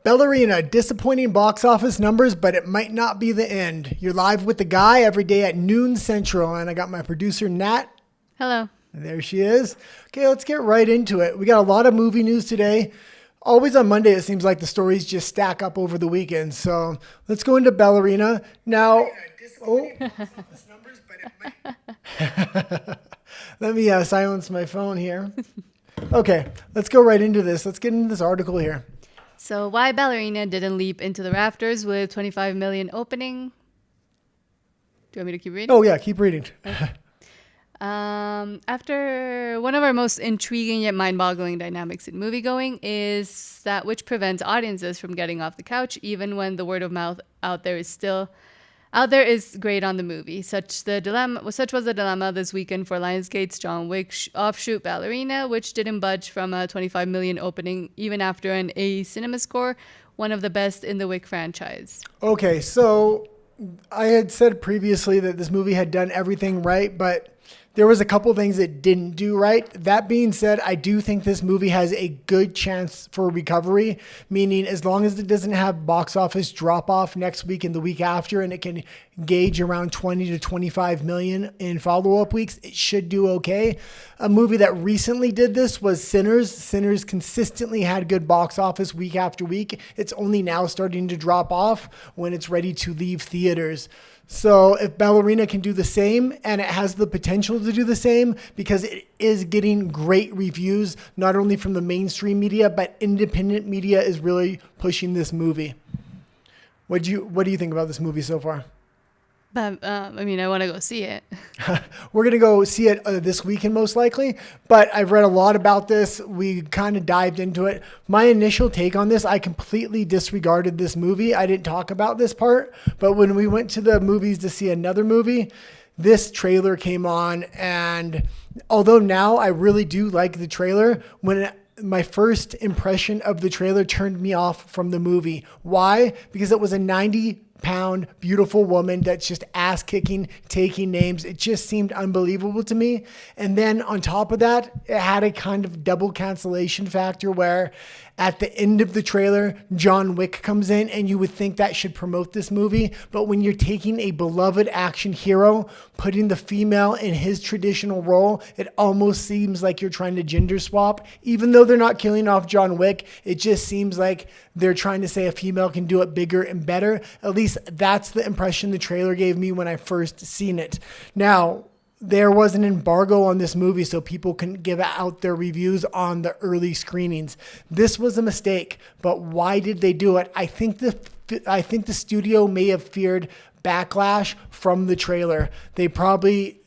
Ballerina, disappointing box office numbers, but it might not be the end. You're live with the guy every day at noon central, and I got my producer, Nat. Hello. And there she is. Okay, let's get right into it. We got a lot of movie news today. Always on Monday, it seems like the stories just stack up over the weekend. So let's go into Ballerina. Now, let me silence my phone here. Okay, let's go right into this. Let's get into this article here. So why Ballerina didn't leap into the rafters with 25 million opening? Do you want me to keep reading? Oh, yeah, keep reading. Okay. After one of our most intriguing yet mind-boggling dynamics in moviegoing is that which prevents audiences from getting off the couch even when the word of mouth out there is great on the movie. Such was the dilemma this weekend for Lionsgate's John Wick offshoot Ballerina, which didn't budge from a 25 million opening even after an A cinema score, one of the best in the Wick franchise. Okay, so I had said previously that this movie had done everything right, but there was a couple things it didn't do right. That being said, I do think this movie has a good chance for recovery, meaning as long as it doesn't have box office drop off next week and the week after, and it can gauge around 20 to 25 million in follow-up weeks, it should do okay. A movie that recently did this was Sinners. Sinners consistently had good box office week after week. It's only now starting to drop off when it's ready to leave theaters. So if Ballerina can do the same, and it has the potential to do the same because it is getting great reviews, not only from the mainstream media, but independent media is really pushing this movie. What do you think about this movie so far? But I want to go see it. We're going to go see it this weekend most likely, but I've read a lot about this. We kind of dived into it. My initial take on this, I completely disregarded this movie. I didn't talk about this part, but when we went to the movies to see another movie, this trailer came on, and although now I really do like the trailer, my first impression of the trailer turned me off from the movie. Why? Because it was a 90-pound beautiful woman that's just ass kicking, taking names. It just seemed unbelievable to me. And then on top of that, it had a kind of double cancellation factor where at the end of the trailer, John Wick comes in, and you would think that should promote this movie. But when you're taking a beloved action hero, putting the female in his traditional role, it almost seems like you're trying to gender swap. Even though they're not killing off John Wick, it just seems like they're trying to say a female can do it bigger and better. At least that's the impression the trailer gave me when I first seen it. Now, there was an embargo on this movie, so people couldn't give out their reviews on the early screenings. This was a mistake, but why did they do it? I think the studio may have feared backlash from the trailer. They probably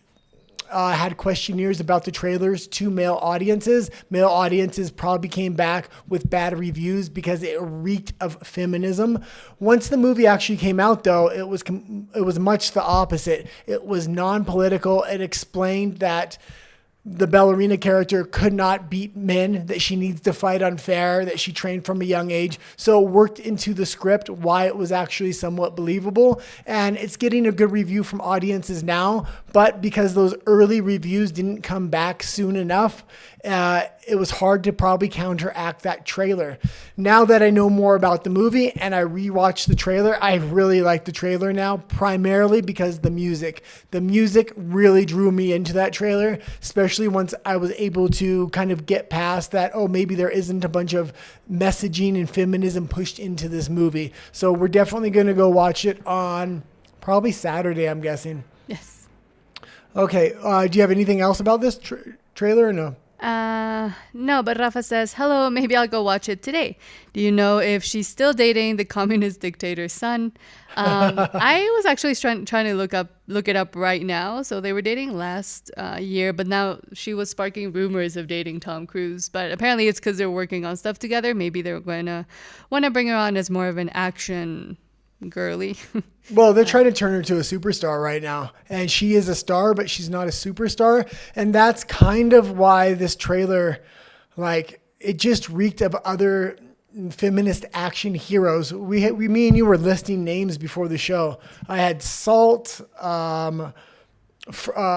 had questionnaires about the trailers to male audiences. Male audiences probably came back with bad reviews because it reeked of feminism. Once the movie actually came out, though, it was much the opposite. It was non-political. It explained that the Ballerina character could not beat men, that she needs to fight unfair, that she trained from a young age. So it worked into the script why it was actually somewhat believable. And it's getting a good review from audiences now. But because those early reviews didn't come back soon enough, it was hard to probably counteract that trailer. Now that I know more about the movie and I rewatched the trailer, I really like the trailer now, primarily because the music. The music really drew me into that trailer, especially once I was able to kind of get past that, oh, maybe there isn't a bunch of messaging and feminism pushed into this movie. So we're definitely going to go watch it on probably Saturday, I'm guessing. Yes. Okay. Do you have anything else about this trailer or no? No, but Rafa says, hello, maybe I'll go watch it today. Do you know if she's still dating the communist dictator's son? I was actually trying to look it up right now. So they were dating last year, but now she was sparking rumors of dating Tom Cruise. But apparently it's because they're working on stuff together. Maybe they're going to want to bring her on as more of an action girly. Well, they're trying to turn her to a superstar right now. And she is a star, but she's not a superstar. And that's kind of why this trailer, it just reeked of other feminist action heroes. Me and you were listing names before the show. I had Salt, Furioso.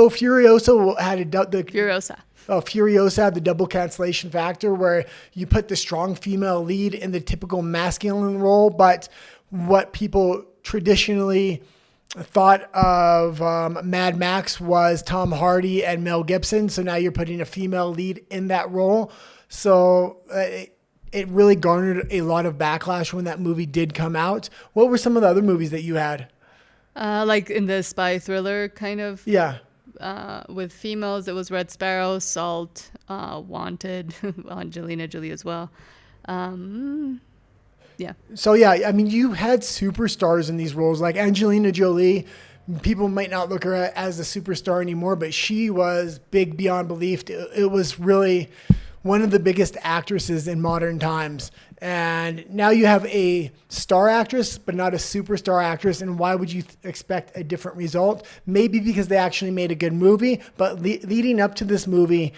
Furioso had Furiosa. Furiosa had the double cancellation factor where you put the strong female lead in the typical masculine role, but what people traditionally thought of Mad Max was Tom Hardy and Mel Gibson. So now you're putting a female lead in that role. So it really garnered a lot of backlash when that movie did come out. What were some of the other movies that you had? Like in the spy thriller kind of. Yeah. With females, it was Red Sparrow, Salt, Wanted, Angelina Jolie as well. Yeah. So yeah, I mean, you had superstars in these roles, like Angelina Jolie. People might not look at her as a superstar anymore, but she was big beyond belief. It was really one of the biggest actresses in modern times. And now you have a star actress, but not a superstar actress. And why would you expect a different result? Maybe because they actually made a good movie, but leading up to this movie,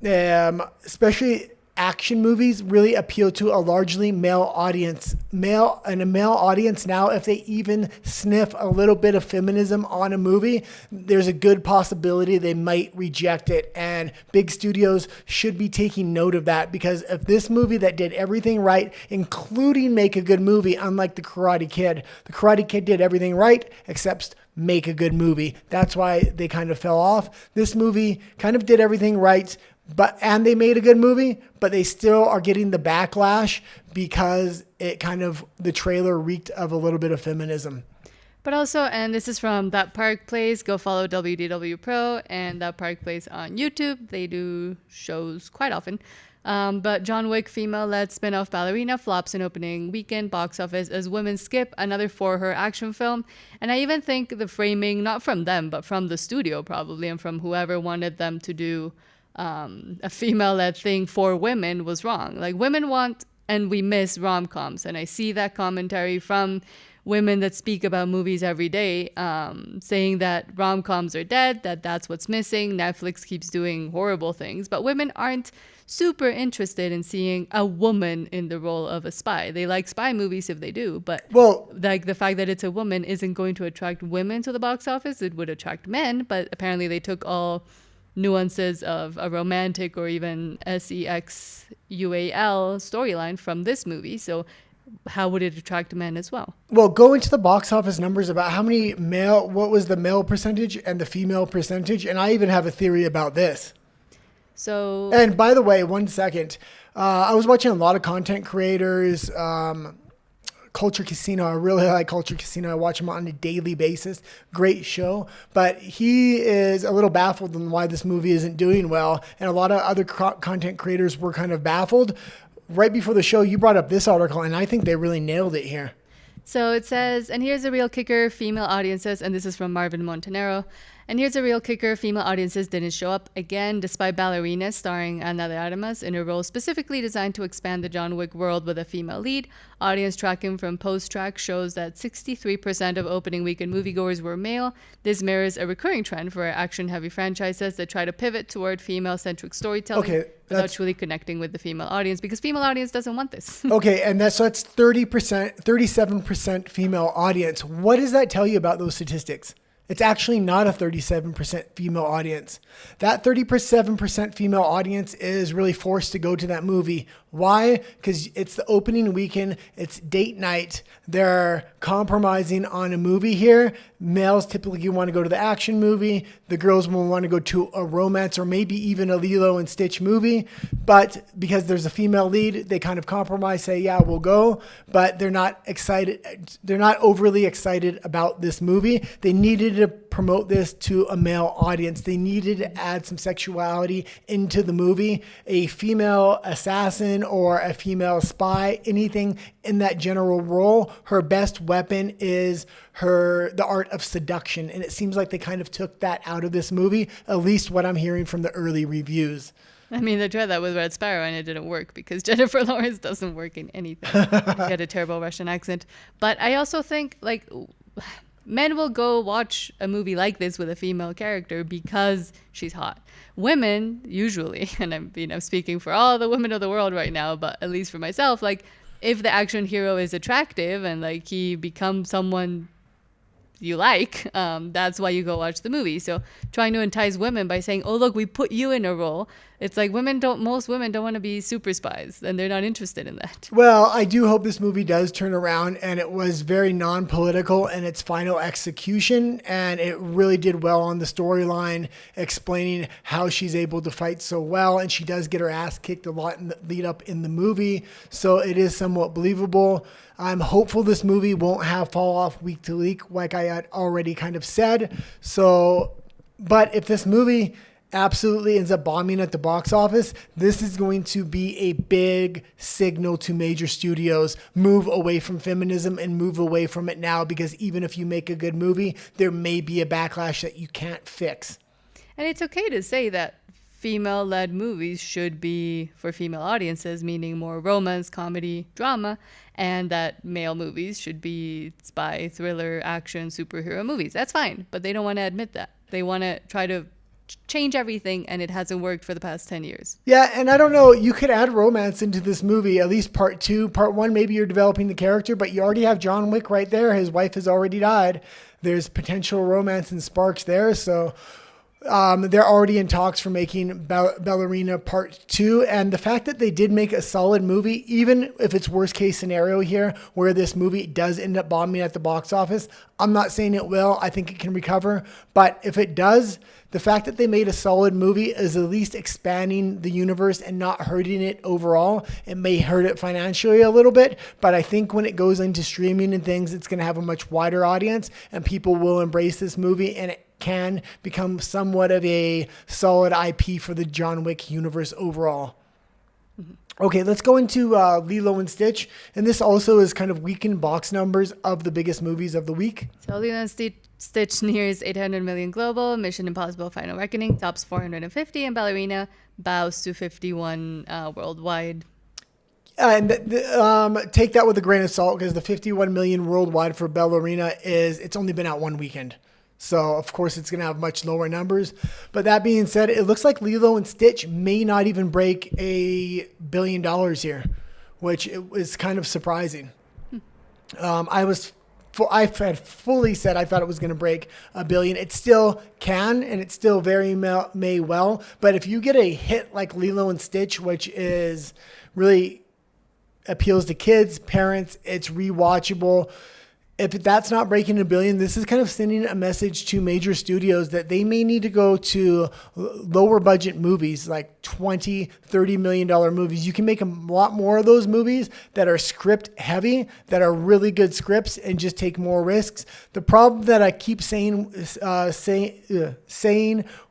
especially action movies, really appeal to a largely male audience. A male audience now, if they even sniff a little bit of feminism on a movie, there's a good possibility they might reject it. And big studios should be taking note of that, because if this movie that did everything right, including make a good movie, unlike the Karate Kid did everything right except make a good movie. That's why they kind of fell off. This movie kind of did everything right, and they made a good movie, but they still are getting the backlash because the trailer reeked of a little bit of feminism. But also, and this is from That Park Plays, go follow WDW Pro and That Park Plays on YouTube. They do shows quite often. But John Wick female-led spin-off Ballerina flops in opening weekend box office as women skip another for-her action film. And I even think the framing, not from them, but from the studio probably, and from whoever wanted them to do a female-led thing for women, was wrong. Like, women want and we miss rom-coms, and I see that commentary from women that speak about movies every day, saying that rom-coms are dead, that's what's missing. Netflix keeps doing horrible things, but women aren't super interested in seeing a woman in the role of a spy. They like spy movies if they do, but like the fact that it's a woman isn't going to attract women to the box office. It would attract men, but apparently they took all nuances of a romantic or even SEXUAL storyline from this movie. So how would it attract men as well? Well, go into the box office numbers about what was the male percentage and the female percentage. And I even have a theory about this. So, and by the way, 1 second, I was watching a lot of content creators, Culture Casino. I really like Culture Casino. I watch him on a daily basis. Great show. But he is a little baffled on why this movie isn't doing well. And a lot of other content creators were kind of baffled. Right before the show, you brought up this article, and I think they really nailed it here. So it says, and here's a real kicker, female audiences, and this is from Marvin Montanero. And here's a real kicker, female audiences didn't show up again, despite Ballerina starring Ana de Armas in a role specifically designed to expand the John Wick world with a female lead. Audience tracking from Post-Track shows that 63% of opening weekend moviegoers were male. This mirrors a recurring trend for action-heavy franchises that try to pivot toward female-centric storytelling without truly connecting with the female audience, because female audience doesn't want this. Okay, and that's 30%, 37% female audience. What does that tell you about those statistics? It's actually not a 37% female audience. That 37% female audience is really forced to go to that movie. Why? Because it's the opening weekend. It's date night. They're compromising on a movie here. Males typically want to go to the action movie. The girls will want to go to a romance or maybe even a Lilo and Stitch movie. But because there's a female lead, they kind of compromise, say, yeah, we'll go. But they're not excited. They're not overly excited about this movie. They needed to promote this to a male audience. They needed to add some sexuality into the movie. A female assassin or a female spy, anything in that general role, her best weapon is the art of seduction. And it seems like they kind of took that out of this movie, at least what I'm hearing from the early reviews. I mean, they tried that with Red Sparrow and it didn't work because Jennifer Lawrence doesn't work in anything. She had a terrible Russian accent. But I also think, like, men will go watch a movie like this with a female character because she's hot. Women, usually, and I'm speaking for all the women of the world right now, but at least for myself, like, if the action hero is attractive and like he becomes someone you like, that's why you go watch the movie. So trying to entice women by saying, oh, look, we put you in a role. It's like most women don't want to be super spies, and they're not interested in that. Well, I do hope this movie does turn around, and it was very non-political in its final execution, and it really did well on the storyline, explaining how she's able to fight so well, and she does get her ass kicked a lot in the lead up in the movie, so it is somewhat believable. I'm hopeful this movie won't have fall off week to week, like I had already kind of said. So, but if this movie absolutely ends up bombing at the box office, this is going to be a big signal to major studios. Move away from feminism and move away from it now, because even if you make a good movie, there may be a backlash that you can't fix. And it's okay to say that female-led movies should be for female audiences, meaning more romance, comedy, drama, and that male movies should be spy, thriller, action, superhero movies. That's fine, but they don't want to admit that. They want to try to change everything, and it hasn't worked for the past 10 years. Yeah, and I don't know, you could add romance into this movie, at least part 2. Part 1, maybe you're developing the character, but you already have John Wick right there. His wife has already died. There's potential romance and sparks there, so they're already in talks for making Ballerina Part 2. And the fact that they did make a solid movie, even if it's worst case scenario here, where this movie does end up bombing at the box office, I'm not saying it will. I think it can recover. But if it does, the fact that they made a solid movie is at least expanding the universe and not hurting it overall. It may hurt it financially a little bit, but I think when it goes into streaming and things, it's going to have a much wider audience, and people will embrace this movie, and it can become somewhat of a solid IP for the John Wick universe overall. Okay, let's go into Lilo and Stitch. And this also is kind of weekend box numbers of the biggest movies of the week. So Lilo and Stitch nears 800 million global. Mission Impossible Final Reckoning tops 450, and Ballerina bows to 51 worldwide. And take that with a grain of salt, because the 51 million worldwide for Ballerina it's only been out one weekend. So, of course, it's going to have much lower numbers. But that being said, it looks like Lilo and Stitch may not even break $1 billion here, which is kind of surprising. I had fully said I thought it was going to break $1 billion. It still can, and it still very may well. But if you get a hit like Lilo and Stitch, which is really appeals to kids, parents, it's rewatchable. If that's not breaking $1 billion, this is kind of sending a message to major studios that they may need to go to lower budget movies, like $20-30 million movies. You can make a lot more of those movies that are script heavy, that are really good scripts, and just take more risks. The problem that I keep saying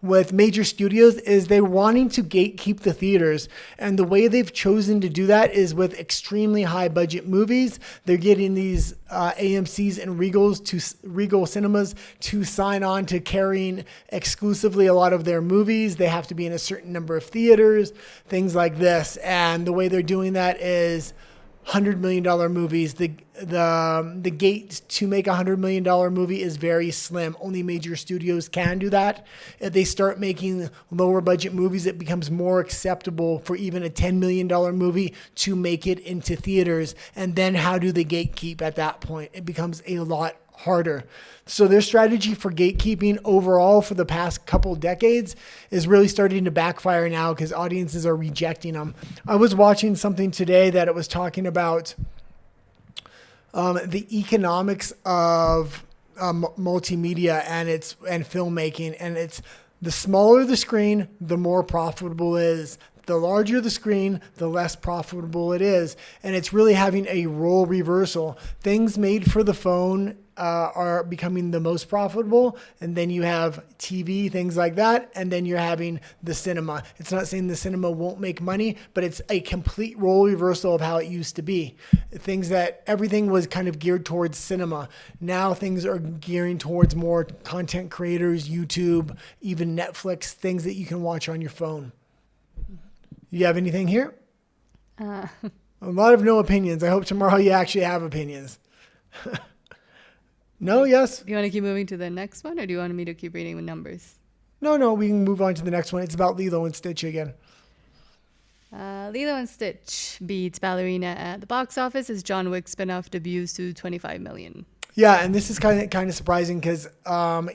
with major studios is they're wanting to gatekeep the theaters. And the way they've chosen to do that is with extremely high budget movies. They're getting these AMC's and Regal Cinemas to sign on to carrying exclusively a lot of their movies. They have to be in a certain number of theaters, things like this. And the way they're doing that is $100 million movies. The gate to make a $100 million movie is very slim. Only major studios can do that. If they start making lower budget movies, it becomes more acceptable for even a $10 million movie to make it into theaters. And then how do they gatekeep at that point? It becomes a lot harder. So their strategy for gatekeeping overall for the past couple decades is really starting to backfire now, because audiences are rejecting them. I was watching something today that it was talking about the economics of multimedia and filmmaking, and it's the smaller the screen, the more profitable it is. The larger the screen, the less profitable it is. And it's really having a role reversal. Things made for the phone are becoming the most profitable. And then you have TV, things like that. And then you're having the cinema. It's not saying the cinema won't make money, but it's a complete role reversal of how it used to be. Everything was kind of geared towards cinema. Now things are gearing towards more content creators, YouTube, even Netflix, things that you can watch on your phone. You have anything here? A lot of no opinions. I hope tomorrow you actually have opinions. No, yes? Do you want to keep moving to the next one, or do you want me to keep reading with numbers? No, we can move on to the next one. It's about Lilo and Stitch again. Lilo and Stitch beats Ballerina at the box office as John Wick spinoff debuts to $25 million. Yeah, and this is kind of surprising because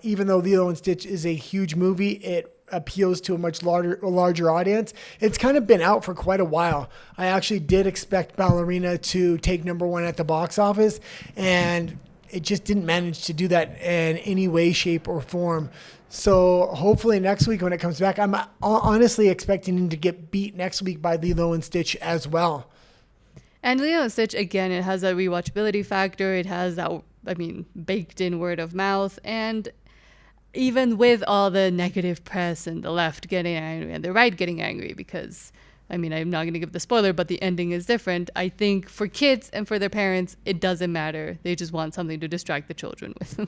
even though Lilo and Stitch is a huge movie, it appeals to a much larger audience. It's kind of been out for quite a while. I actually did expect Ballerina to take number one at the box office, and it just didn't manage to do that in any way, shape, or form. So hopefully next week when it comes back, I'm honestly expecting him to get beat next week by Lilo and Stitch as well. And Lilo and Stitch, again, it has that rewatchability factor. It has that, baked in word of mouth. And even with all the negative press and the left getting angry and the right getting angry, because, I'm not going to give the spoiler, but the ending is different. I think for kids and for their parents, it doesn't matter. They just want something to distract the children with.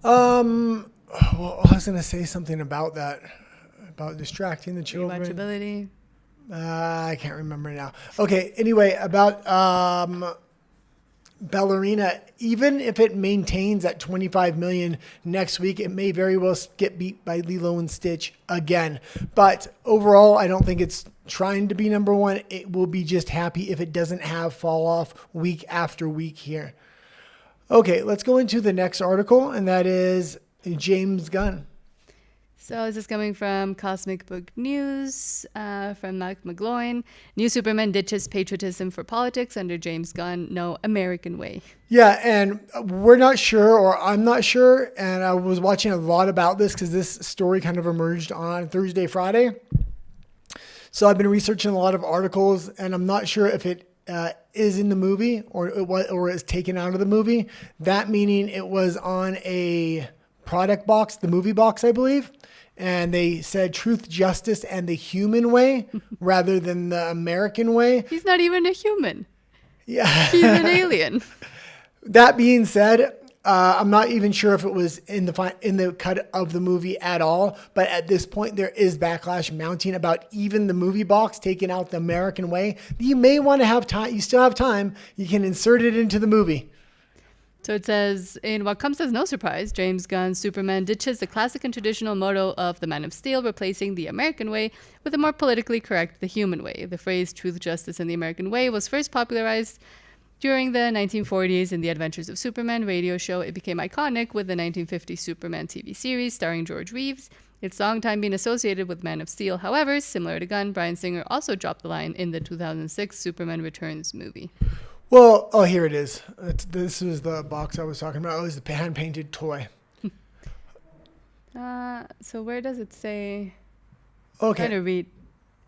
Well, I was going to say something about that, about distracting the children. Rewatchability. I can't remember now. Okay. Anyway, about Ballerina, even if it maintains at 25 million next week, it may very well get beat by Lilo and Stitch again. But overall, I don't think it's trying to be number one. It will be just happy if it doesn't have fall off week after week here. Okay, let's go into the next article, and that is James Gunn. So this is coming from Cosmic Book News from Mac McGloin. New Superman ditches patriotism for politics under James Gunn. No American way. Yeah, and we're not sure, or I'm not sure, and I was watching a lot about this because this story kind of emerged on Thursday, Friday. So I've been researching a lot of articles, and I'm not sure if it is in the movie or is taken out of the movie. That meaning it was on a product box, the movie box, I believe. And they said truth, justice, and the human way rather than the American way. He's not even a human. Yeah. He's an alien. That being said, I'm not even sure if it was in the cut of the movie at all. But at this point, there is backlash mounting about even the movie box taking out the American way. You may want to have time. You still have time. You can insert it into the movie. So it says, in what comes as no surprise, James Gunn's Superman ditches the classic and traditional motto of the Man of Steel, replacing the American way with a more politically correct the human way. The phrase truth, justice, and the American way was first popularized during the 1940s in the Adventures of Superman radio show. It became iconic with the 1950 Superman TV series starring George Reeves. Its long time being associated with Man of Steel. However, similar to Gunn, Bryan Singer also dropped the line in the 2006 Superman Returns movie. Well, here it is. This is the box I was talking about. It was the hand-painted toy. So where does it say? Okay. I'm trying to read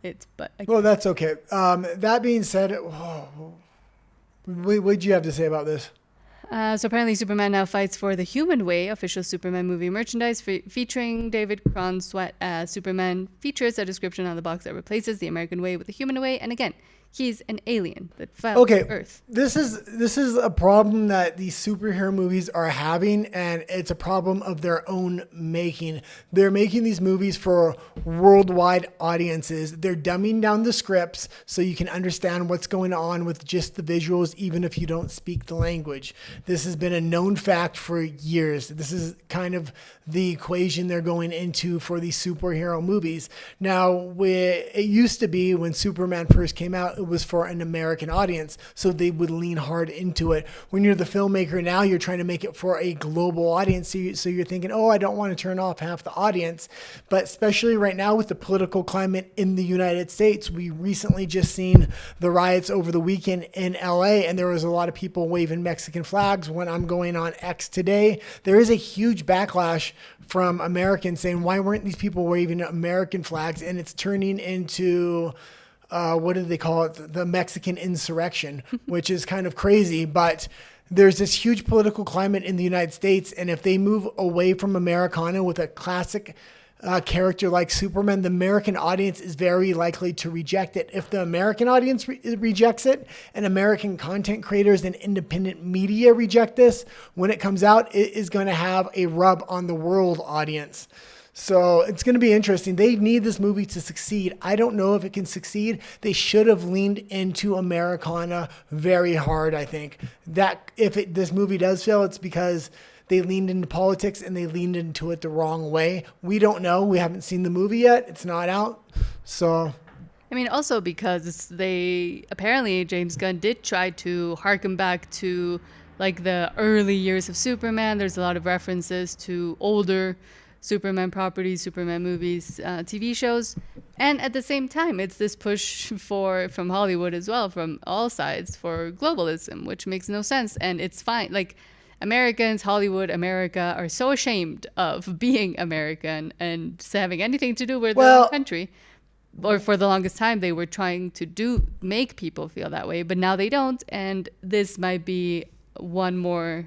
it, but Well, that's okay. That being said, what did you have to say about this? So apparently Superman now fights for the human way. Official Superman movie merchandise featuring David Cronswet as Superman features a description on the box that replaces the American way with the human way. And again, he's an alien that fell to Earth. This is a problem that these superhero movies are having, and it's a problem of their own making. They're making these movies for worldwide audiences. They're dumbing down the scripts so you can understand what's going on with just the visuals, even if you don't speak the language. This has been a known fact for years. This is kind of the equation they're going into for these superhero movies. Now, it used to be when Superman first came out, it was for an American audience, so they would lean hard into it. When you're the filmmaker now, you're trying to make it for a global audience, so you're thinking, I don't want to turn off half the audience. But especially right now with the political climate in the United States, we recently just seen the riots over the weekend in LA, and there was a lot of people waving Mexican flags. When I'm going on X today, there is a huge backlash from Americans saying, why weren't these people waving American flags? And it's turning into what do they call it? The Mexican insurrection, which is kind of crazy. But there's this huge political climate in the United States. And if they move away from Americana with a classic character like Superman, the American audience is very likely to reject it. If the American audience rejects it, and American content creators and independent media reject this, when it comes out, it is going to have a rub on the world audience. So it's going to be interesting. They need this movie to succeed. I don't know if it can succeed. They should have leaned into Americana very hard, I think. That if this movie does fail, it's because they leaned into politics and they leaned into it the wrong way. We don't know. We haven't seen the movie yet. It's not out. So, also because apparently James Gunn did try to harken back to like the early years of Superman. There's a lot of references to older Superman properties, Superman movies, TV shows. And at the same time, it's this push from Hollywood as well, from all sides, for globalism, which makes no sense. And it's fine. Like, Americans, Hollywood, America are so ashamed of being American and having anything to do with their own country. Or for the longest time, they were trying to make people feel that way, but now they don't. And this might be one more,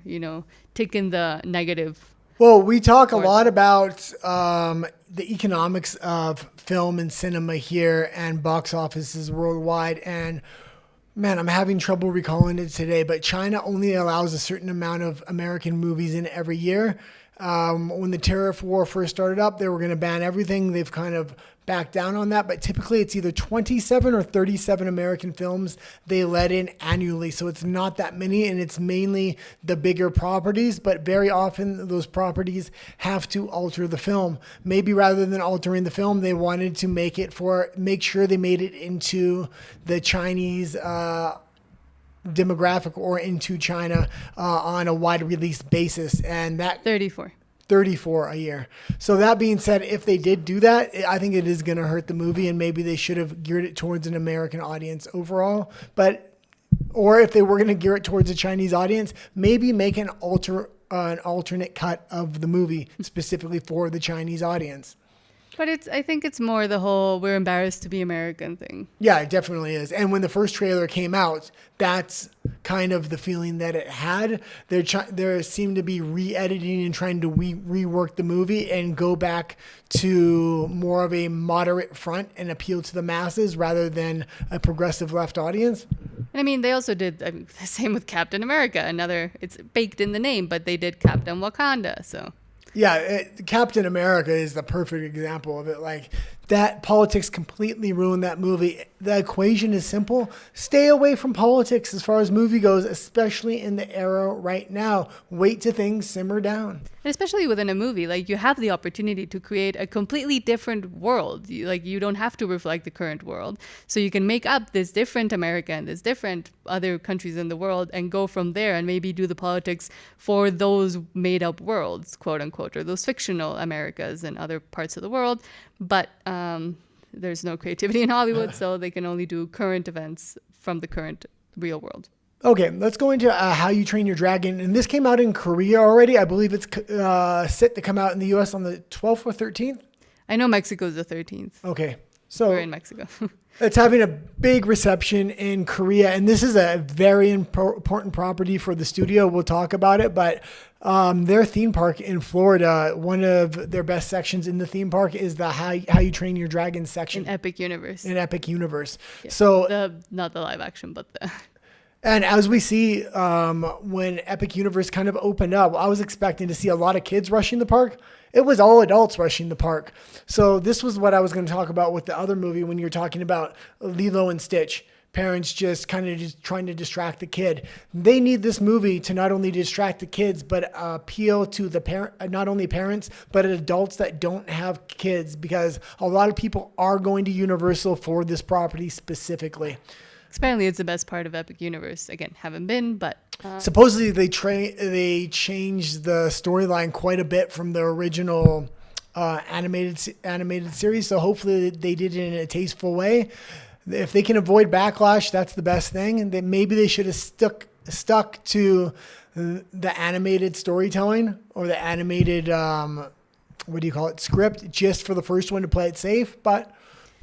tick in the negative. Well, we talk a lot about the economics of film and cinema here and box offices worldwide. And man, I'm having trouble recalling it today, but China only allows a certain amount of American movies in every year. When the tariff war first started up, they were going to ban everything. They've kind of backed down on that, but typically it's either 27 or 37 American films they let in annually. So it's not that many, and it's mainly the bigger properties, but very often those properties have to alter the film. Maybe rather than altering the film, they wanted to make sure they made it into the Chinese demographic or into China on a wide release basis. And that 34 a year. So that being said, if they did do that, I think it is going to hurt the movie, and maybe they should have geared it towards an American audience overall. Or if they were going to gear it towards a Chinese audience, maybe make an alternate cut of the movie specifically for the Chinese audience. But I think it's more the whole we're embarrassed to be American thing. Yeah, it definitely is. And when the first trailer came out, that's kind of the feeling that it had. There seemed to be re-editing and trying to rework the movie and go back to more of a moderate front and appeal to the masses rather than a progressive left audience. And I mean, they also did the same with Captain America. It's baked in the name, but they did Captain Wakanda, so... Yeah, Captain America is the perfect example of it. Like, that politics completely ruined that movie. The equation is simple. Stay away from politics as far as movie goes, especially in the era right now. Wait till things simmer down. And especially within a movie, like, you have the opportunity to create a completely different world. You don't have to reflect the current world. So you can make up this different America and this different other countries in the world and go from there and maybe do the politics for those made up worlds, quote unquote, or those fictional Americas and other parts of the world. But there's no creativity in Hollywood, so they can only do current events from the current real world. Okay, let's go into How You Train Your Dragon. And this came out in Korea already. I believe it's set to come out in the U.S. on the 12th or 13th. I know Mexico's the 13th. Okay. So we're in Mexico. It's having a big reception in Korea. And this is a very important property for the studio. We'll talk about it. But their theme park in Florida, one of their best sections in the theme park is the How You Train Your Dragon section. In Epic Universe. Yeah. So not the live action, but the... And as we see, when Epic Universe kind of opened up, I was expecting to see a lot of kids rushing the park. It was all adults rushing the park. So this was what I was going to talk about with the other movie when you're talking about Lilo and Stitch. Parents just kind of just trying to distract the kid. They need this movie to not only distract the kids, but appeal to the not only parents, but adults that don't have kids, because a lot of people are going to Universal for this property specifically. Apparently, it's the best part of Epic Universe. Again, haven't been, but... Supposedly, they changed the storyline quite a bit from the original animated series, so hopefully they did it in a tasteful way. If they can avoid backlash, that's the best thing. And maybe they should have stuck to the animated storytelling or the animated, script, just for the first one to play it safe, but...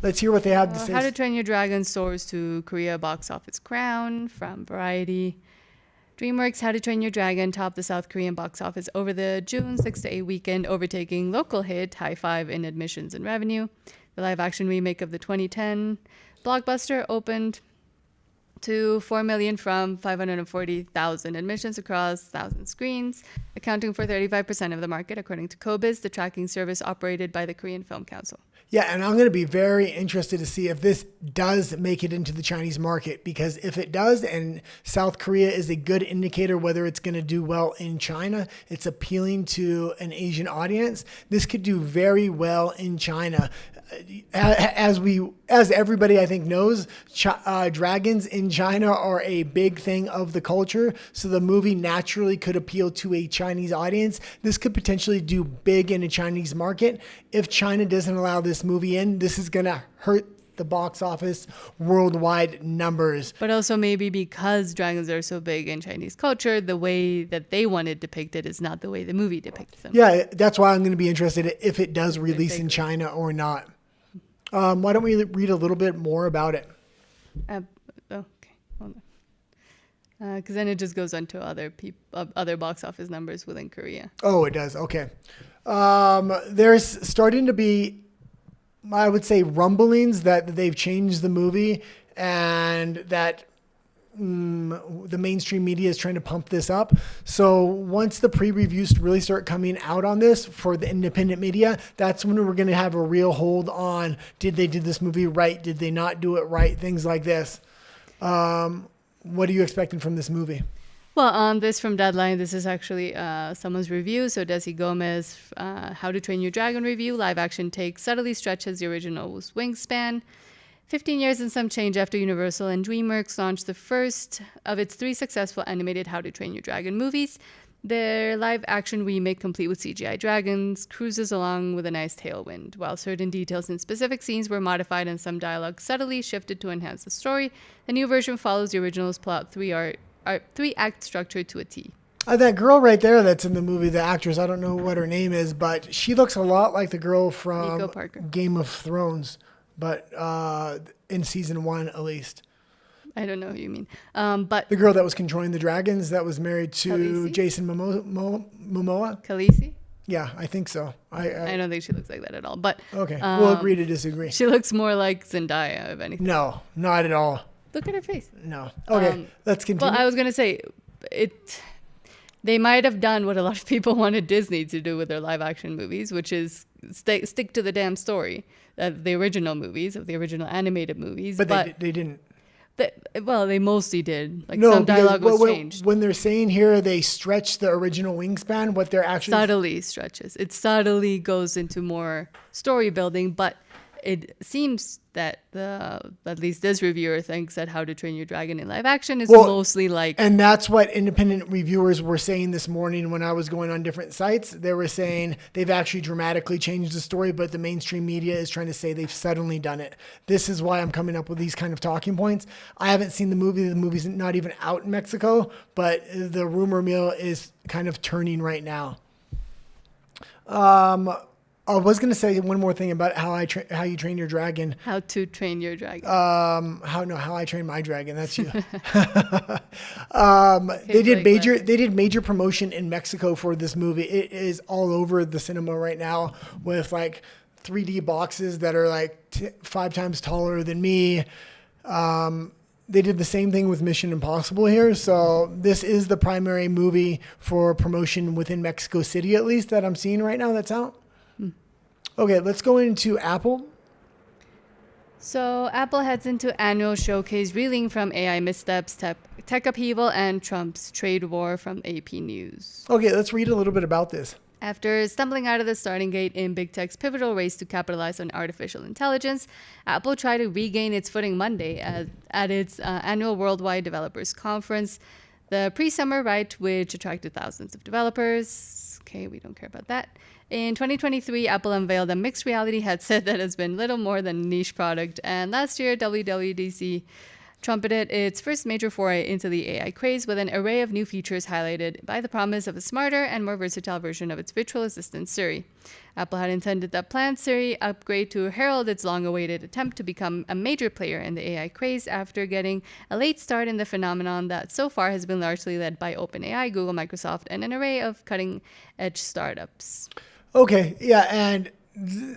Let's hear what they have to say. How to Train Your Dragon soars to Korea box office crown from Variety. DreamWorks' How to Train Your Dragon topped the South Korean box office over the June 6 to 8 weekend, overtaking local hit High Five in admissions and revenue. The live-action remake of the 2010 blockbuster opened to 4 million from 540,000 admissions across 1,000 screens, accounting for 35% of the market, according to Kobiz, the tracking service operated by the Korean Film Council. Yeah, and I'm going to be very interested to see if this does make it into the Chinese market, because if it does, and South Korea is a good indicator whether it's going to do well in China, it's appealing to an Asian audience, this could do very well in China. As we as everybody I think knows, dragons in China are a big thing of the culture. So the movie naturally could appeal to a Chinese audience. This could potentially do big in a Chinese market. If China doesn't allow this movie in, this is going to hurt the box office worldwide numbers. But also maybe because dragons are so big in Chinese culture, the way that they want it depicted is not the way the movie depicts them. Yeah, that's why I'm going to be interested if it does release in China or not. Why don't we read a little bit more about it? Okay, hold on. Because then it just goes on to other box office numbers within Korea. Oh, it does. Okay. There's starting to be, I would say, rumblings that they've changed the movie and that the mainstream media is trying to pump this up. So once the pre-reviews really start coming out on this for the independent media, that's when we're going to have a real hold on, did they do this movie right? Did they not do it right? Things like this. What are you expecting from this movie? Well, on this from Deadline, this is actually someone's review. So Desi Gomez, How to Train Your Dragon review, live action take subtly stretches the original's wingspan. 15 years and some change after Universal and DreamWorks launched the first of its 3 successful animated How to Train Your Dragon movies, their live-action remake, complete with CGI dragons, cruises along with a nice tailwind. While certain details and specific scenes were modified and some dialogue subtly shifted to enhance the story, the new version follows the original's plot 3-act structure to a T. That girl right there that's in the movie, the actress, I don't know what her name is, but she looks a lot like the girl from Game of Thrones. But in season 1, at least. I don't know who you mean. But the girl that was controlling the dragons that was married to Khaleesi? Jason Momoa? Khaleesi? Yeah, I think so. I don't think she looks like that at all. But okay, we'll agree to disagree. She looks more like Zendaya, if anything. No, not at all. Look at her face. No. Okay, let's continue. Well, I was going to say, they might have done what a lot of people wanted Disney to do with their live action movies, which is stick to the damn story. The original movies, of the original animated movies. But they didn't. They mostly did. Some dialogue was changed. When they're saying here they stretch the original wingspan, what they're actually... Subtly stretches. It subtly goes into more story building, but it seems that at least this reviewer thinks that How to Train Your Dragon in live action is mostly like... And that's what independent reviewers were saying this morning when I was going on different sites. They were saying they've actually dramatically changed the story, but the mainstream media is trying to say they've suddenly done it. This is why I'm coming up with these kind of talking points. I haven't seen the movie. The movie's not even out in Mexico, but the rumor mill is kind of turning right now. I was going to say one more thing about how you train your dragon. How to train your dragon. How I train my dragon. That's you. They did major promotion in Mexico for this movie. It is all over the cinema right now with 3D boxes that are 5 times taller than me. They did the same thing with Mission Impossible here. So this is the primary movie for promotion within Mexico City, at least, that I'm seeing right now that's out. Okay, let's go into Apple. So Apple heads into annual showcase reeling from AI missteps, tech upheaval, and Trump's trade war from AP News. Okay, let's read a little bit about this. After stumbling out of the starting gate in Big Tech's pivotal race to capitalize on artificial intelligence, Apple tried to regain its footing Monday at its annual Worldwide Developers Conference, the pre-summer right, which attracted thousands of developers. Okay, we don't care about that. In 2023, Apple unveiled a mixed reality headset that has been little more than a niche product, and last year, WWDC trumpeted its first major foray into the AI craze with an array of new features highlighted by the promise of a smarter and more versatile version of its virtual assistant Siri. Apple had intended that planned Siri upgrade to herald its long-awaited attempt to become a major player in the AI craze after getting a late start in the phenomenon that so far has been largely led by OpenAI, Google, Microsoft, and an array of cutting-edge startups. Okay, yeah, and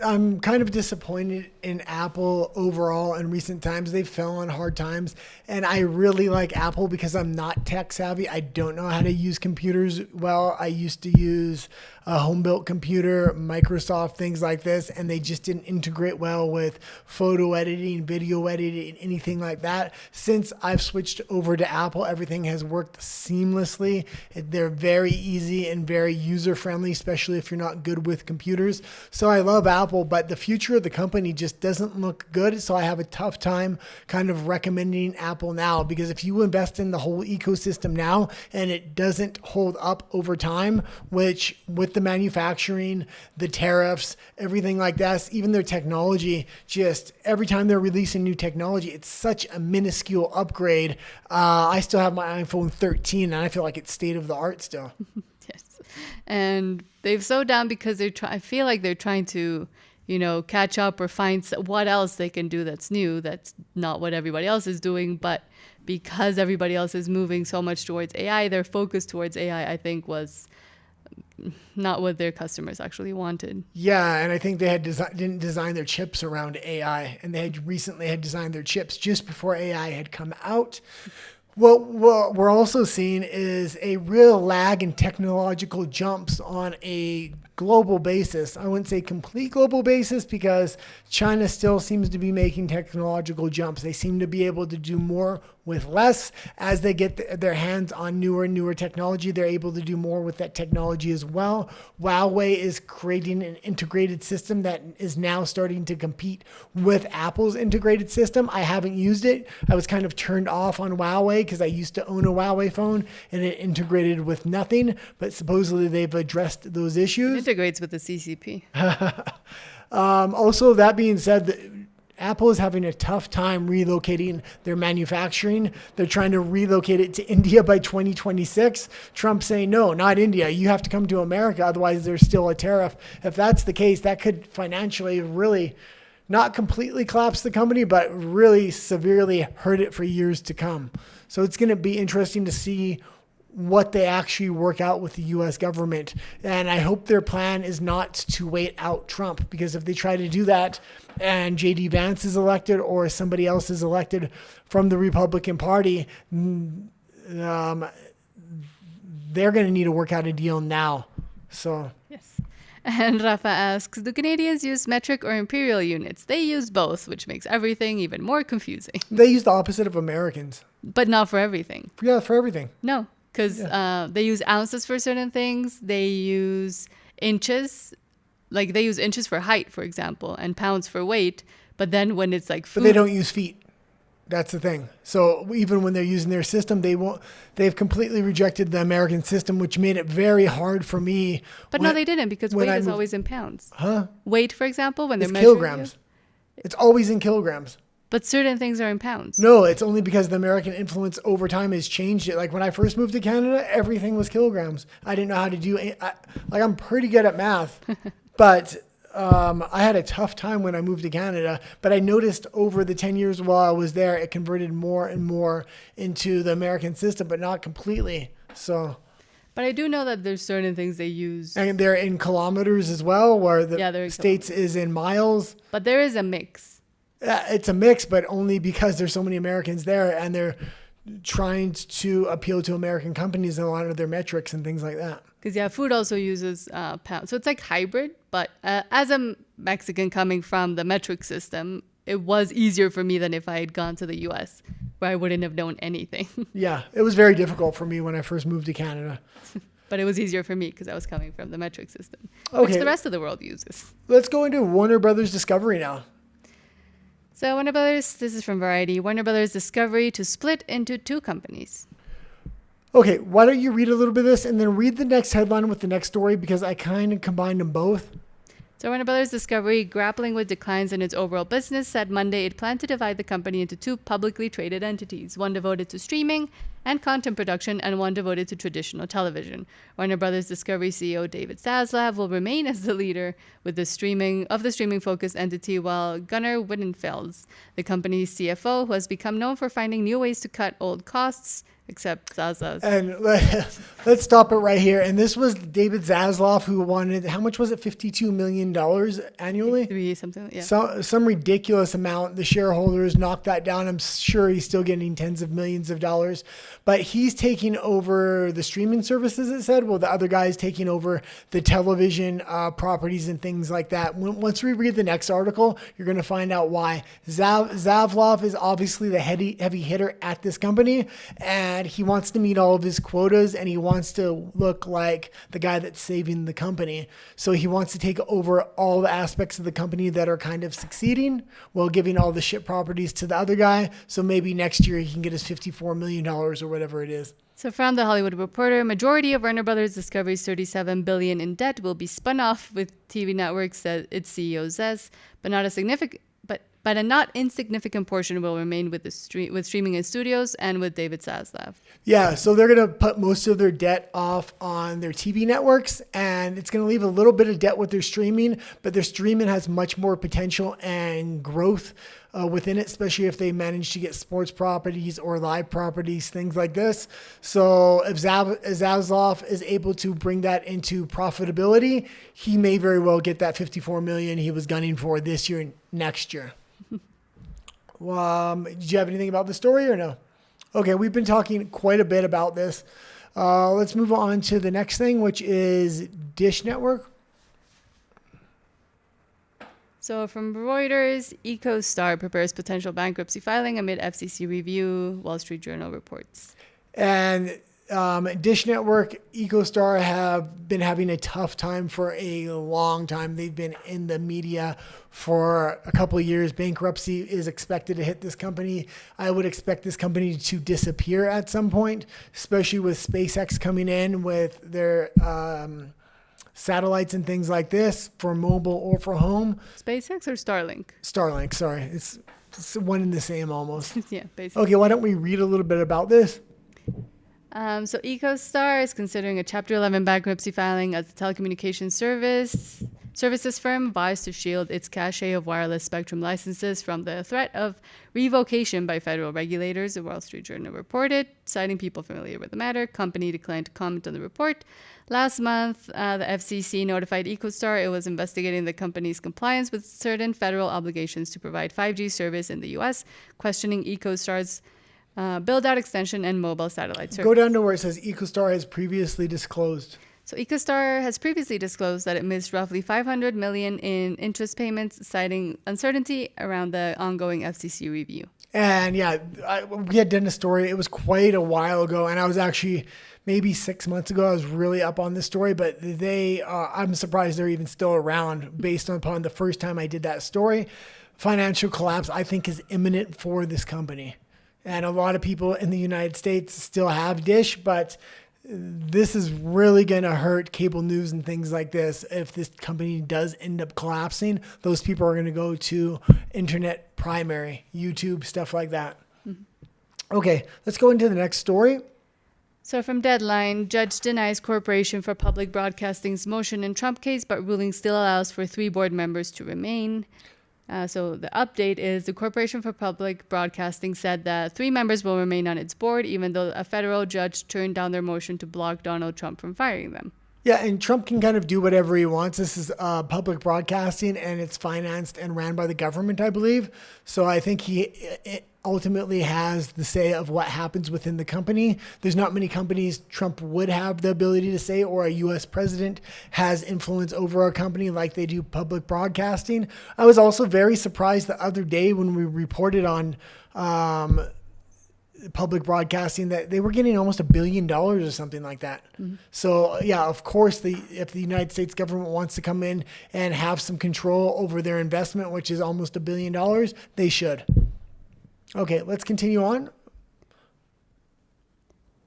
I'm kind of disappointed in Apple overall in recent times. They fell on hard times, and I really like Apple because I'm not tech savvy. I don't know how to use computers well. I used to use a home-built computer, Microsoft, things like this, and they just didn't integrate well with photo editing, video editing, anything like that. Since I've switched over to Apple, everything has worked seamlessly. They're very easy and very user-friendly, especially if you're not good with computers. So I love love Apple, but the future of the company just doesn't look good. So I have a tough time kind of recommending Apple now, because if you invest in the whole ecosystem now and it doesn't hold up over time, which with the manufacturing, the tariffs, everything like that, even their technology, just every time they're releasing new technology, it's such a minuscule upgrade. I still have my iPhone 13 and I feel like it's state of the art still. Yes. And they've slowed down because I feel like they're trying to, catch up or find what else they can do that's new. That's not what everybody else is doing. But because everybody else is moving so much towards AI, their focus towards AI, I think, was not what their customers actually wanted. Yeah, and I think they didn't design their chips around AI, and they had recently designed their chips just before AI had come out. What we're also seeing is a real lag in technological jumps on a global basis. I wouldn't say complete global basis, because China still seems to be making technological jumps. They seem to be able to do more with less. As they get their hands on newer and newer technology, they're able to do more with that technology as well. Huawei is creating an integrated system that is now starting to compete with Apple's integrated system. I haven't used it. I was kind of turned off on Huawei because I used to own a Huawei phone and it integrated with nothing, but supposedly they've addressed those issues. It integrates with the CCP. Also, that being said, Apple is having a tough time relocating their manufacturing. They're trying to relocate it to India by 2026. Trump saying, no, not India. You have to come to America. Otherwise, there's still a tariff. If that's the case, that could financially really not completely collapse the company, but really severely hurt it for years to come. So it's going to be interesting to see what they actually work out with the U.S. government. And I hope their plan is not to wait out Trump, because if they try to do that and J.D. Vance is elected or somebody else is elected from the Republican Party, they're going to need to work out a deal now. So yes. And Rafa asks, do Canadians use metric or imperial units? They use both, which makes everything even more confusing. They use the opposite of Americans. But not for everything. Yeah, for everything. No. Because they use ounces for certain things. They use inches. Like they use inches for height, for example, and pounds for weight. But then when it's like food. But they don't use feet. That's the thing. So even when they're using their system, they've completely rejected the American system, which made it very hard for me. But no, they didn't, because weight is always in pounds. Huh? Weight, for example, when they're it's measuring kilograms. It's always in kilograms. But certain things are in pounds. No, it's only because the American influence over time has changed it. Like when I first moved to Canada, everything was kilograms. I didn't know how to do it. I'm pretty good at math, but I had a tough time when I moved to Canada. But I noticed over the 10 years while I was there, it converted more and more into the American system, but not completely. So. But I do know that there's certain things they use. And they're in kilometers as well, where the States is in miles. But there is a mix. It's a mix, but only because there's so many Americans there, and they're trying to appeal to American companies in a lot of their metrics and things like that. Because, food also uses pounds. So it's like hybrid. But as a Mexican coming from the metric system, it was easier for me than if I had gone to the U.S., where I wouldn't have known anything. Yeah, it was very difficult for me when I first moved to Canada. But it was easier for me because I was coming from the metric system, okay, which the rest of the world uses. Let's go into Warner Brothers Discovery now. So Warner Brothers, this is from Variety, Warner Brothers Discovery to split into two companies. Okay, why don't you read a little bit of this and then read the next headline with the next story, because I kind of combined them both. So Warner Brothers Discovery, grappling with declines in its overall business, said Monday it planned to divide the company into two publicly traded entities, one devoted to streaming and content production and one devoted to traditional television. Warner Brothers Discovery CEO David Zaslav will remain as the leader with the streaming-focused entity, while Gunnar Wiedenfels, the company's CFO, who has become known for finding new ways to cut old costs, except Zaslav's. And let's stop it right here. And this was David Zaslav, who wanted, how much was it? $52 million annually? Something, yeah. Some ridiculous amount. The shareholders knocked that down. I'm sure he's still getting tens of millions of dollars. but he's taking over the streaming services, it said. Well, the other guy's taking over the television properties and things like that. Once we read the next article, you're going to find out why. Zavlov is obviously the heavy hitter at this company, and he wants to meet all of his quotas, and he wants to look like the guy that's saving the company. So he wants to take over all the aspects of the company that are kind of succeeding while giving all the shit properties to the other guy. So maybe next year he can get his $54 million or whatever it is. So from the Hollywood Reporter, majority of Warner Brothers Discovery's $37 billion in debt will be spun off with TV networks, that its CEO says, but a not insignificant portion will remain with streaming and studios and with David Zaslav. Yeah, so they're going to put most of their debt off on their TV networks, and it's going to leave a little bit of debt with their streaming, but their streaming has much more potential and growth within it, especially if they manage to get sports properties or live properties, things like this. So if Zaslav is able to bring that into profitability, he may very well get that $54 million he was gunning for this year and next year. Did you have anything about the story or no? Okay, we've been talking quite a bit about this. Let's move on to the next thing, which is Dish Network. So from Reuters, EcoStar prepares potential bankruptcy filing amid FCC review, Wall Street Journal reports. And Dish Network, EcoStar have been having a tough time for a long time. They've been in the media for a couple of years. Bankruptcy is expected to hit this company. I would expect this company to disappear at some point, especially with SpaceX coming in with their satellites and things like this for mobile or for home. SpaceX or Starlink? Starlink, sorry. It's one and the same almost. Yeah, basically. Okay, why don't we read a little bit about this? So EcoStar is considering a Chapter 11 bankruptcy filing as the telecommunications services firm vies to shield its cachet of wireless spectrum licenses from the threat of revocation by federal regulators, the Wall Street Journal reported, citing people familiar with the matter. Company declined to comment on the report. Last month, the FCC notified EcoStar it was investigating the company's compliance with certain federal obligations to provide 5G service in the U.S., questioning EcoStar's build-out extension and mobile satellite service. Go down to where it says EcoStar has previously disclosed. So EcoStar has previously disclosed that it missed roughly $500 million in interest payments, citing uncertainty around the ongoing FCC review. And yeah, we had done a story. It was quite a while ago, and I was actually maybe 6 months ago. I was really up on this story, but I'm surprised they're even still around based upon the first time I did that story. Financial collapse, I think, is imminent for this company. And a lot of people in the United States still have Dish, but this is really going to hurt cable news and things like this. If this company does end up collapsing, those people are going to go to internet primary, YouTube, stuff like that. Mm-hmm. Okay, let's go into the next story. So from Deadline, judge denies Corporation for Public Broadcasting's motion in Trump case, but ruling still allows for 3 board members to remain. So the update is the Corporation for Public Broadcasting said that 3 members will remain on its board, even though a federal judge turned down their motion to block Donald Trump from firing them. Yeah, and Trump can kind of do whatever he wants. This is public broadcasting, and it's financed and ran by the government, I believe. So I think he ultimately has the say of what happens within the company. There's not many companies Trump would have the ability to say, or a U.S. president has influence over a company like they do public broadcasting. I was also very surprised the other day when we reported on public broadcasting that they were getting almost $1 billion or something like that. Mm-hmm. So yeah, of course, if the United States government wants to come in and have some control over their investment, which is almost $1 billion, they should. Okay, let's continue on.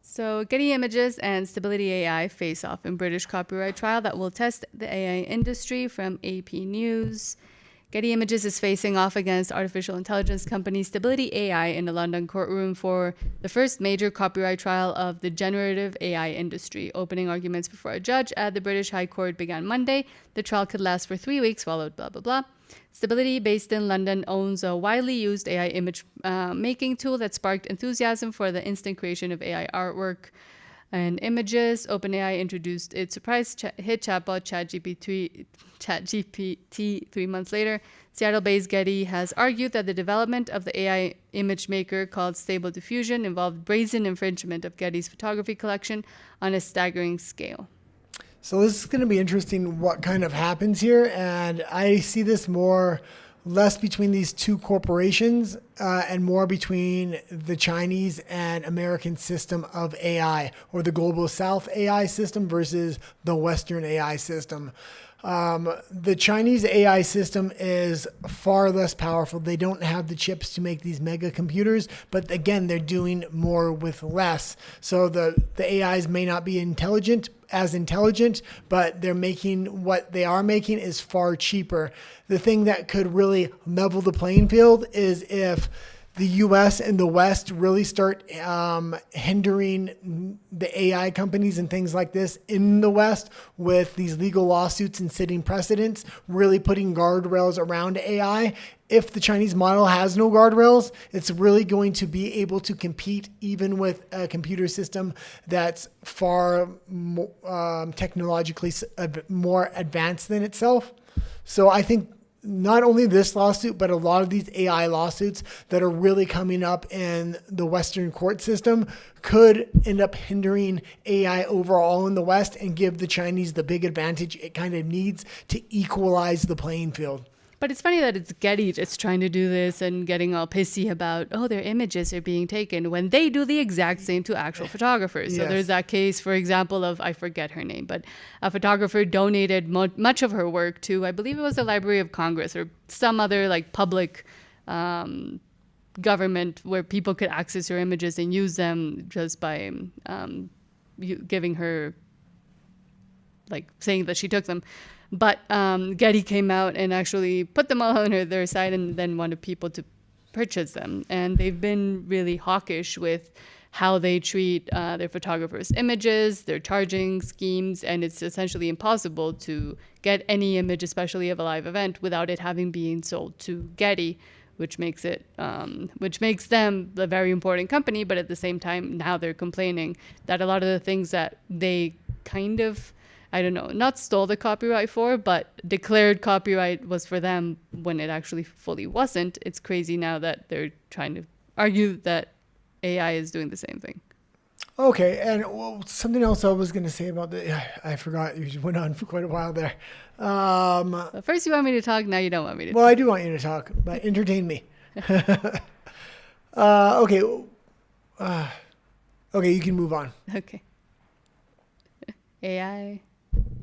So Getty Images and Stability AI face off in British copyright trial that will test the AI industry, from AP News. Getty Images is facing off against artificial intelligence company Stability AI in a London courtroom for the first major copyright trial of the generative AI industry. Opening arguments before a judge at the British High Court began Monday. The trial could last for 3 weeks, followed blah, blah, blah. Stability, based in London, owns a widely used AI image making tool that sparked enthusiasm for the instant creation of AI artwork. and images. OpenAI introduced its surprise hit chatbot ChatGPT 3 months later. Seattle-based Getty has argued that the development of the AI image maker called Stable Diffusion involved brazen infringement of Getty's photography collection on a staggering scale. So this is going to be interesting what kind of happens here. And I see this less between these two corporations and more between the Chinese and American system of AI, or the global South AI system versus the Western AI system. The Chinese AI system is far less powerful. They don't have the chips to make these mega computers, but again, they're doing more with less. So the AIs may not be as intelligent, but they're making what they are making is far cheaper. The thing that could really level the playing field is if the US and the West really start hindering the AI companies and things like this in the West with these legal lawsuits and setting precedents, really putting guardrails around AI. If the Chinese model has no guardrails, it's really going to be able to compete even with a computer system that's far technologically more advanced than itself. So I think not only this lawsuit, but a lot of these AI lawsuits that are really coming up in the Western court system could end up hindering AI overall in the West and give the Chinese the big advantage it kind of needs to equalize the playing field. But it's funny that it's Getty just trying to do this and getting all pissy about, their images are being taken when they do the exact same to actual photographers. Yes. So there's that case, for example, of, I forget her name, but a photographer donated much of her work to, I believe it was the Library of Congress or some other like public government where people could access her images and use them just by giving her, like saying that she took them. But Getty came out and actually put them all on their site and then wanted people to purchase them. And they've been really hawkish with how they treat their photographers' images, their charging schemes, and it's essentially impossible to get any image, especially of a live event, without it having been sold to Getty, which makes them a very important company. But at the same time, now they're complaining that a lot of the things that they kind of, not stole the copyright for, but declared copyright was for them when it actually fully wasn't. It's crazy now that they're trying to argue that AI is doing the same thing. Okay, and something else I was going to say about I forgot. You went on for quite a while there. First you want me to talk, now you don't want me to talk. Well, I do want you to talk, but entertain me. Okay. Okay, you can move on. Okay. AI.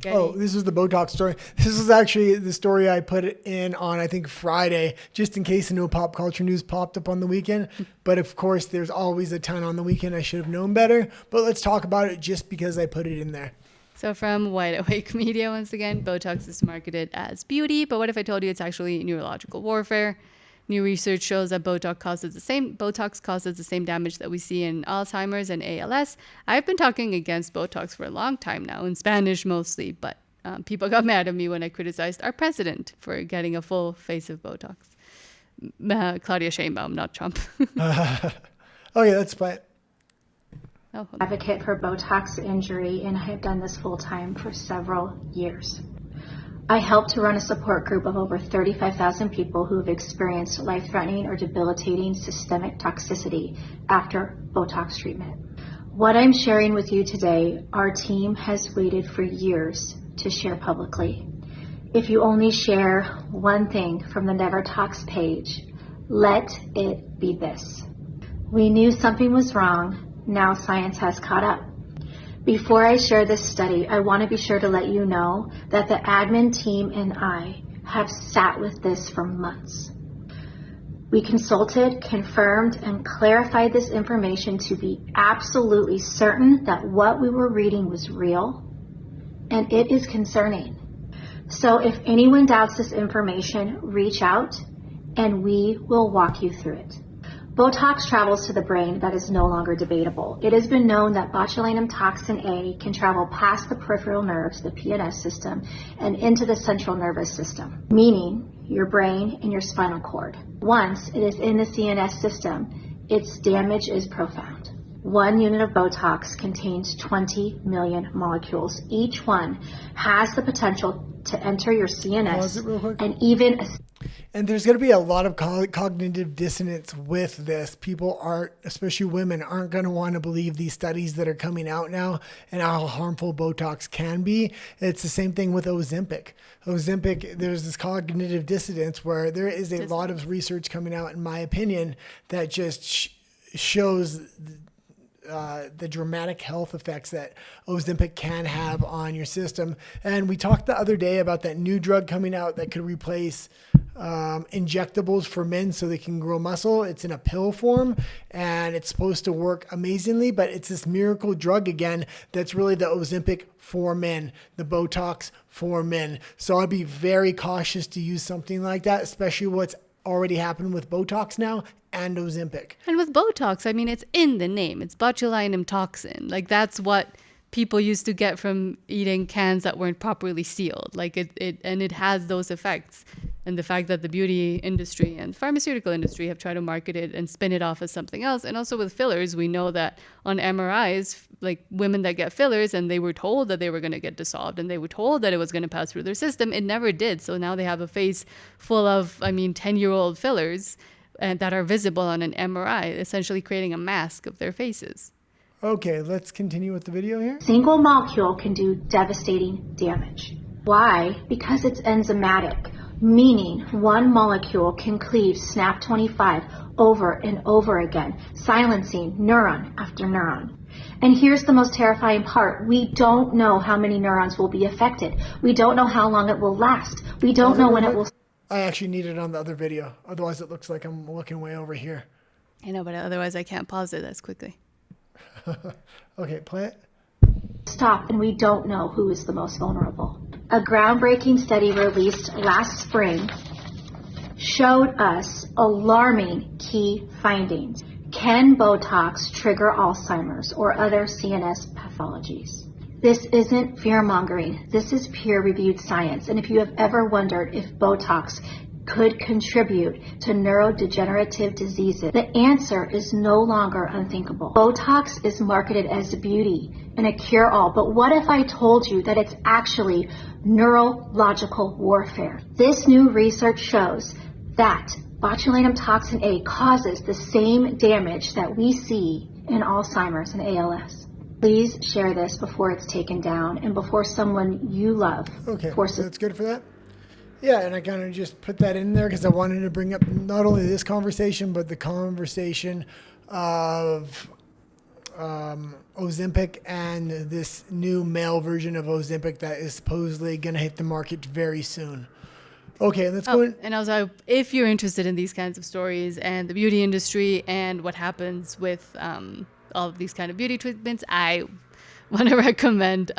Getty. Oh, this is the Botox story. This is actually the story I put it in on, I think, Friday, just in case no pop culture news popped up on the weekend. But of course, there's always a ton on the weekend. I should have known better. But let's talk about it just because I put it in there. So from Wide Awake Media, once again, Botox is marketed as beauty. But what if I told you it's actually neurological warfare? New research shows that Botox causes the same damage that we see in Alzheimer's and ALS. I've been talking against Botox for a long time now, in Spanish mostly, but people got mad at me when I criticized our president for getting a full face of Botox. Claudia Sheinbaum, not Trump. Okay, let's play it. Advocate for Botox injury, and I have done this full time for several years. I help to run a support group of over 35,000 people who have experienced life-threatening or debilitating systemic toxicity after Botox treatment. What I'm sharing with you today, our team has waited for years to share publicly. If you only share one thing from the Never Tox page, let it be this. We knew something was wrong. Now science has caught up. Before I share this study, I want to be sure to let you know that the admin team and I have sat with this for months. We consulted, confirmed, and clarified this information to be absolutely certain that what we were reading was real, and it is concerning. So if anyone doubts this information, reach out and we will walk you through it. Botox travels to the brain. That is no longer debatable. It has been known that botulinum toxin A can travel past the peripheral nerves, the PNS system, and into the central nervous system, meaning your brain and your spinal cord. Once it is in the CNS system, its damage is profound. 1 unit of Botox contains 20 million molecules. Each one has the potential to enter your Pause it real CNS quick. and even And there's going to be a lot of cognitive dissonance with this. People aren't, especially women, aren't going to want to believe these studies that are coming out now and how harmful Botox can be. It's the same thing with Ozempic. Ozempic, there's this cognitive dissonance where there is a lot of research coming out, in my opinion, that just shows the dramatic health effects that Ozempic can have on your system. And we talked the other day about that new drug coming out that could replace injectables for men so they can grow muscle. It's in a pill form and it's supposed to work amazingly, but it's this miracle drug again that's really the Ozempic for men, the Botox for men. So I'd be very cautious to use something like that, especially what's already happened with Botox now and Ozempic. And with Botox, I mean, it's in the name. It's botulinum toxin. Like, that's what people used to get from eating cans that weren't properly sealed. Like, it has those effects. And the fact that the beauty industry and pharmaceutical industry have tried to market it and spin it off as something else. And also with fillers, we know that on MRIs, like women that get fillers and they were told that they were going to get dissolved and they were told that it was going to pass through their system, it never did. So now they have a face full of, 10-year-old fillers and that are visible on an MRI, essentially creating a mask of their faces. Okay, let's continue with the video here. single molecule can do devastating damage. Why? Because it's enzymatic, meaning one molecule can cleave SNAP25 over and over again, silencing neuron after neuron. And here's the most terrifying part. We don't know how many neurons will be affected. We don't know how long it will last. We don't know when it will... I actually need it on the other video. Otherwise it looks like I'm looking way over here. I know, but otherwise I can't pause it as quickly. Okay, play it. stop, and we don't know who is the most vulnerable. A groundbreaking study released last spring showed us alarming key findings. Can Botox trigger Alzheimer's or other CNS pathologies? This isn't fear-mongering. This is peer-reviewed science. And if you have ever wondered if Botox could contribute to neurodegenerative diseases, the answer is no longer unthinkable. Botox is marketed as beauty and a cure-all, but what if I told you that it's actually neurological warfare? This new research shows that botulinum toxin A causes the same damage that we see in Alzheimer's and ALS. Please share this before it's taken down and before someone you love forces. So that's good for that. Yeah, and I kind of just put that in there because I wanted to bring up not only this conversation, but the conversation of Ozempic and this new male version of Ozempic that is supposedly going to hit the market very soon. Okay, let's go in. And also, if you're interested in these kinds of stories and the beauty industry and what happens with all of these kind of beauty treatments, I want to recommend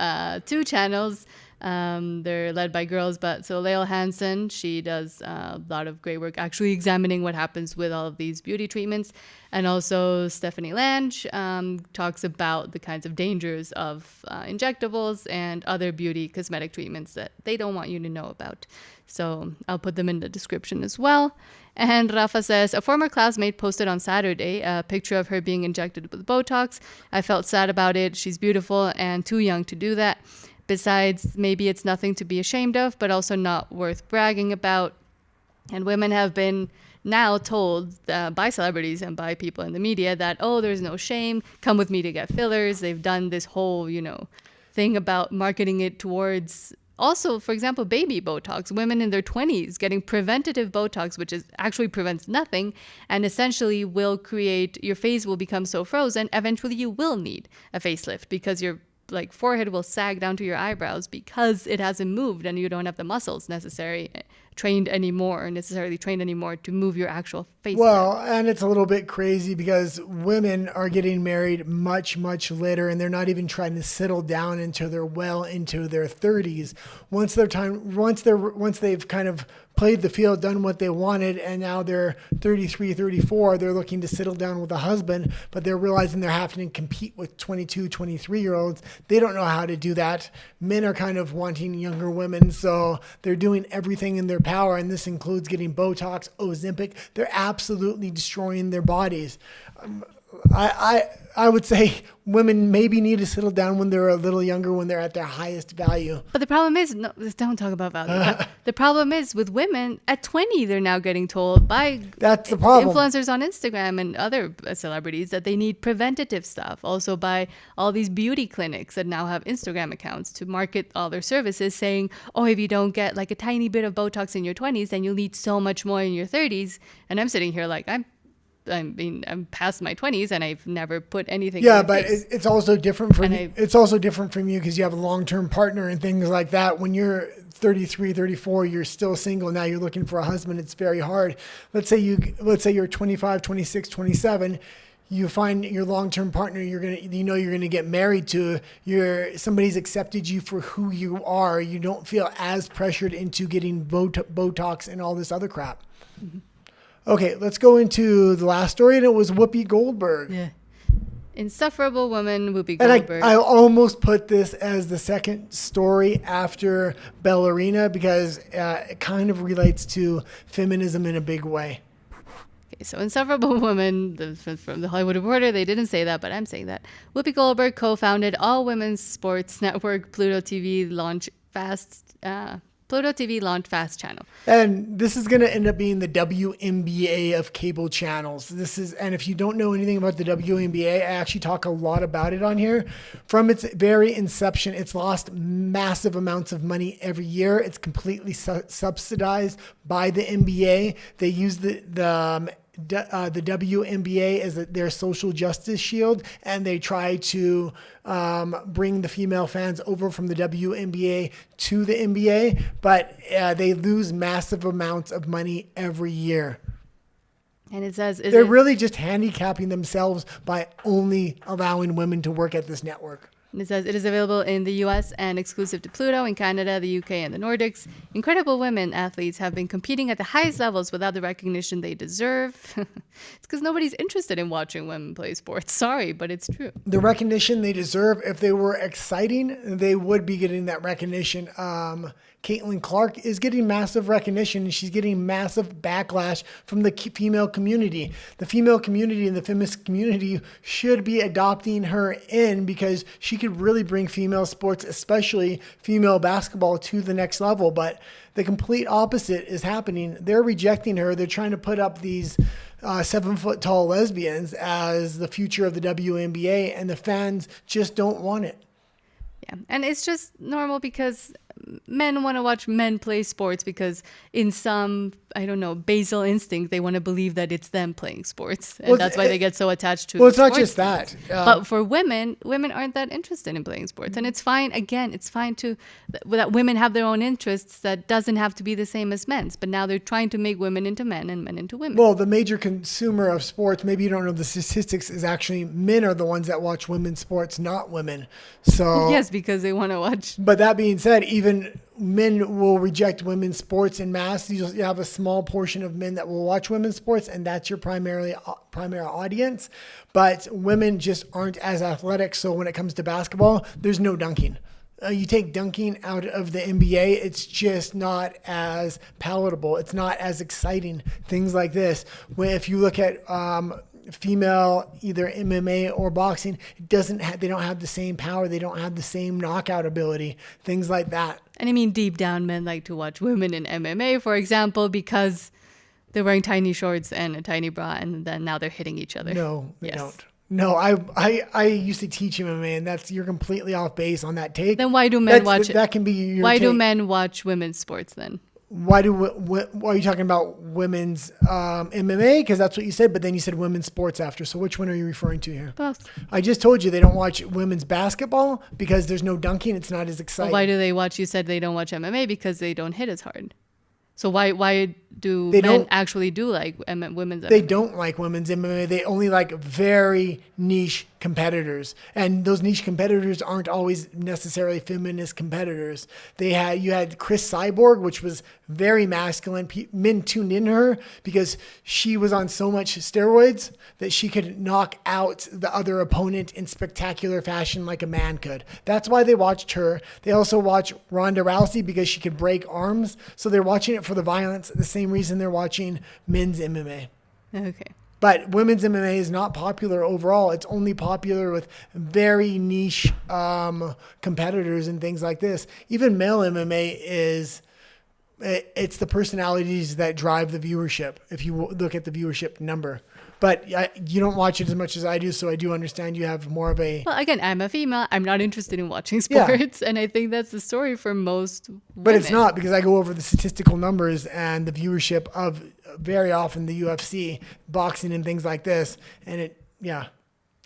2 channels. They're led by girls, but so Lael Hansen, she does a lot of great work actually examining what happens with all of these beauty treatments. And also Stephanie Lange talks about the kinds of dangers of injectables and other beauty cosmetic treatments that they don't want you to know about. So I'll put them in the description as well. And Rafa says, a former classmate posted on Saturday a picture of her being injected with Botox. I felt sad about it. She's beautiful and too young to do that. Besides, maybe it's nothing to be ashamed of, but also not worth bragging about. And women have been now told by celebrities and by people in the media that, oh, there's no shame. Come with me to get fillers. They've done this whole, thing about marketing it towards also, for example, baby Botox. Women in their 20s getting preventative Botox, which is actually prevents nothing, and essentially will create, your face will become so frozen, eventually you will need a facelift because your forehead will sag down to your eyebrows because it hasn't moved and you don't have the muscles necessarily trained anymore to move your actual face. Well, and it's a little bit crazy because women are getting married much, much later, and they're not even trying to settle down until they're well into their 30s. Once they've kind of played the field, done what they wanted, and now they're 33, 34, they're looking to settle down with a husband, but they're realizing they're having to compete with 22, 23-year-olds. They don't know how to do that. Men are kind of wanting younger women, so they're doing everything in their power, and this includes getting Botox, Ozempic. They're absolutely destroying their bodies. I would say women maybe need to settle down when they're a little younger, when they're at their highest value. But the problem is, no, don't talk about value. But the problem is with women at 20, they're now getting told by That's the problem. influencers on Instagram and other celebrities that they need preventative stuff. Also by all these beauty clinics that now have Instagram accounts to market all their services, saying, oh, if you don't get like a tiny bit of Botox in your 20s, then you'll need so much more in your 30s. And I'm sitting here like, I'm past my 20s and I've never put anything. Yeah, in my but face. it's also different from And it's also different from you because you have a long-term partner and things like that. When you're 33, 34, you're still single. Now you're looking for a husband. It's very hard. Let's say you're 25, 26, 27. You find your long-term partner you're gonna get married to. Somebody's accepted you for who you are. You don't feel as pressured into getting Botox and all this other crap. Mm-hmm. Okay, let's go into the last story, and it was Whoopi Goldberg. Yeah. Insufferable woman, Whoopi And Goldberg. I almost put this as the second story after Ballerina because it kind of relates to feminism in a big way. Okay, so Insufferable Woman, from the Hollywood Reporter, they didn't say that, but I'm saying that. Whoopi Goldberg co-founded all women's sports network Pluto TV launched Fast channel. And this is going to end up being the WNBA of cable channels. And if you don't know anything about the WNBA, I actually talk a lot about it on here. From its very inception, it's lost massive amounts of money every year. It's completely subsidized by the NBA. They use the WNBA as their social justice shield, and they try to bring the female fans over from the WNBA to the NBA, but they lose massive amounts of money every year. And it says... They're really just handicapping themselves by only allowing women to work at this network. And it says it is available in the U.S. and exclusive to Pluto in Canada, the U.K., and the Nordics. Incredible women athletes have been competing at the highest levels without the recognition they deserve. It's because nobody's interested in watching women play sports. Sorry, but it's true. The recognition they deserve, if they were exciting, they would be getting that recognition. Caitlin Clark is getting massive recognition, and she's getting massive backlash from the female community. The female community and the feminist community should be adopting her in because she could really bring female sports, especially female basketball, to the next level. But the complete opposite is happening. They're rejecting her. They're trying to put up these 7-foot-tall lesbians as the future of the WNBA, and the fans just don't want it. Yeah, and it's just normal because men want to watch men play sports because in some, I don't know, basal instinct, they want to believe that it's them playing sports. And that's why they get so attached to it's not sports. just that. But for women aren't that interested in playing sports. And it's fine, again, it's fine that women have their own interests that doesn't have to be the same as men's. But now they're trying to make women into men and men into women. Well, the major consumer of sports, maybe you don't know the statistics, is actually men are the ones that watch women's sports, not women. So yes, because they want to watch. But that being said, even men will reject women's sports in mass. You have a small portion of men that will watch women's sports, and that's your primary audience. But women just aren't as athletic. So when it comes to basketball, there's no dunking. You take dunking out of the NBA, it's just not as palatable. It's not as exciting. Things like this. If you look at female either MMA or boxing, they don't have the same power. They don't have the same knockout ability. Things like that. And I mean, deep down, men like to watch women in MMA, for example, because they're wearing tiny shorts and a tiny bra, and then now they're hitting each other. No, they don't. No, I used to teach MMA, and you're completely off base on that take. Then why do men watch it? That can be your Why take. do men watch women's sports then? Why are you talking about women's MMA? Because that's what you said, but then you said women's sports after. So which one are you referring to here? Both. I just told you they don't watch women's basketball because there's no dunking. It's not as exciting. Well, why do they watch? You said they don't watch MMA because they don't hit as hard. So why do men actually do like women's MMA? They don't like women's MMA. They only like very niche competitors. And those niche competitors aren't always necessarily feminist competitors. You had Chris Cyborg, which was very masculine. Men tuned in her because she was on so much steroids that she could knock out the other opponent in spectacular fashion like a man could. That's why they watched her. They also watch Ronda Rousey because she could break arms. So they're watching it for the violence, the same reason they're watching men's MMA. Okay. But women's MMA is not popular overall. It's only popular with very niche competitors and things like this. Even male MMA it's the personalities that drive the viewership, if you look at the viewership number. But you don't watch it as much as I do, so I do understand you have more of a... Well, again, I'm a female. I'm not interested in watching sports, and I think that's the story for most women. But it's not, because I go over the statistical numbers and the viewership of very often the UFC, boxing and things like this, and it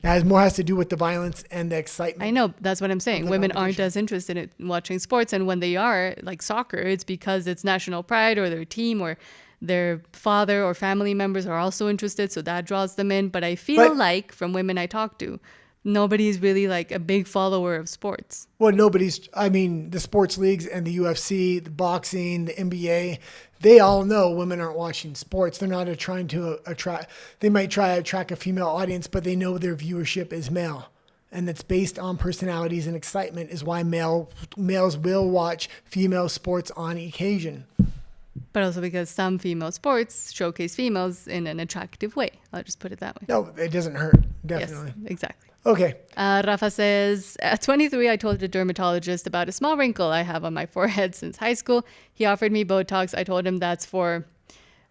has to do with the violence and the excitement. I know, that's what I'm saying. Women aren't as interested in watching sports, and when they are, like soccer, it's because it's national pride or their team or their father or family members are also interested, so that draws them in. But I feel like from women I talk to, nobody's really like a big follower of sports. Well, the sports leagues and the UFC, the boxing, the NBA, they all know women aren't watching sports. They're not trying to attract, they might try to attract a female audience, but they know their viewership is male. And it's based on personalities and excitement is why males will watch female sports on occasion. But also because some female sports showcase females in an attractive way. I'll just put it that way. No, it doesn't hurt. Definitely. Yes, exactly. Okay. Rafa says, at 23, I told a dermatologist about a small wrinkle I have on my forehead since high school. He offered me Botox. I told him that's for,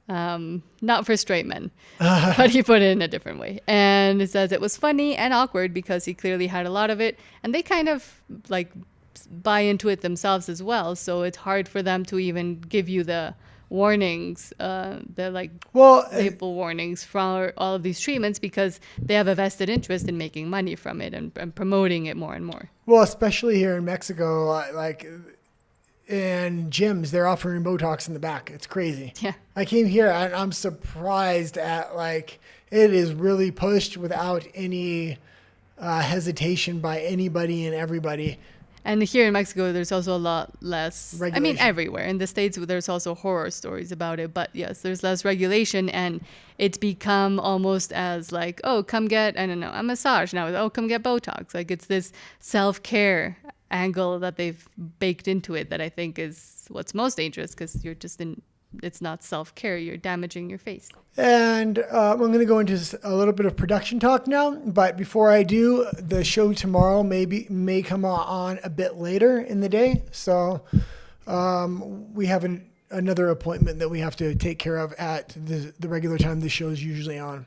not for straight men, but he put it in a different way. And it says it was funny and awkward because he clearly had a lot of it. And they kind of like buy into it themselves as well. So it's hard for them to even give you the warnings, label warnings for all of these treatments, because they have a vested interest in making money from it and promoting it more and more. Well, especially here in Mexico, like in gyms, they're offering Botox in the back. It's crazy. Yeah. I came here and I'm surprised at like it is really pushed without any hesitation by anybody and everybody. And here in Mexico, there's also a lot less, regulation. I mean, everywhere. In the States, there's also horror stories about it. But yes, there's less regulation, and it's become almost as like, oh, come get, I don't know, a massage. Now, oh, come get Botox. Like, it's this self-care angle that they've baked into it that I think is what's most dangerous, because you're just it's not self-care. You're damaging your face. And I'm going to go into a little bit of production talk now. But before I do, the show tomorrow may come on a bit later in the day. So we have another appointment that we have to take care of at the regular time the show is usually on.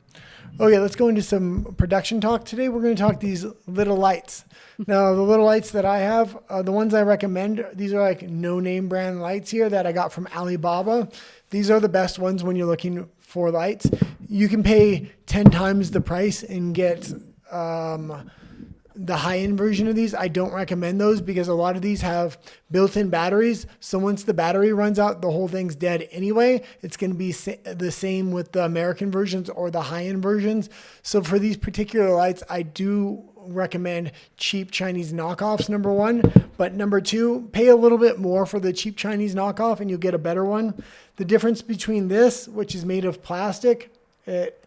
Okay, let's go into some production talk today. We're going to talk these little lights. Now, the little lights that I have, the ones I recommend, these are like no-name brand lights here that I got from Alibaba. These are the best ones when you're looking for lights. You can pay 10 times the price and get the high-end version of these. I don't recommend those because a lot of these have built-in batteries. So once the battery runs out, the whole thing's dead anyway. It's going to be the same with the American versions or the high-end versions. So for these particular lights, I do recommend cheap Chinese knockoffs, number one. But number two, pay a little bit more for the cheap Chinese knockoff and you'll get a better one. The difference between this, which is made of plastic, it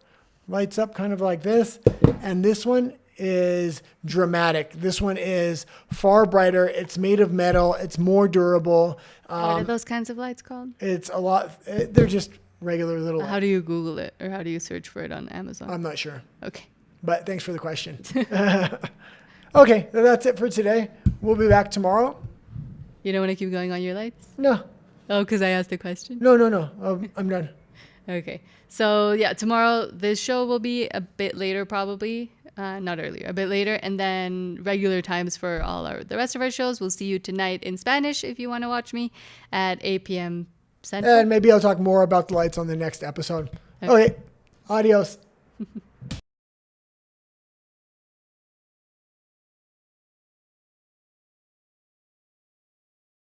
lights up kind of like this, and this one is dramatic. This one is far brighter. It's made of metal. It's more durable. What are those kinds of lights called? It's a lot. They're just regular little lights. How do you Google it, or how do you search for it on Amazon? I'm not sure. Okay. But thanks for the question. Okay, that's it for today. We'll be back tomorrow. You don't want to keep going on your lights? No. Oh, because I asked the question? No. I'm done. Okay. So, yeah, tomorrow this show will be a bit later probably. Not earlier, a bit later. And then regular times for the rest of our shows. We'll see you tonight in Spanish if you want to watch me at 8 p.m. Central. And maybe I'll talk more about the lights on the next episode. Okay. Adios.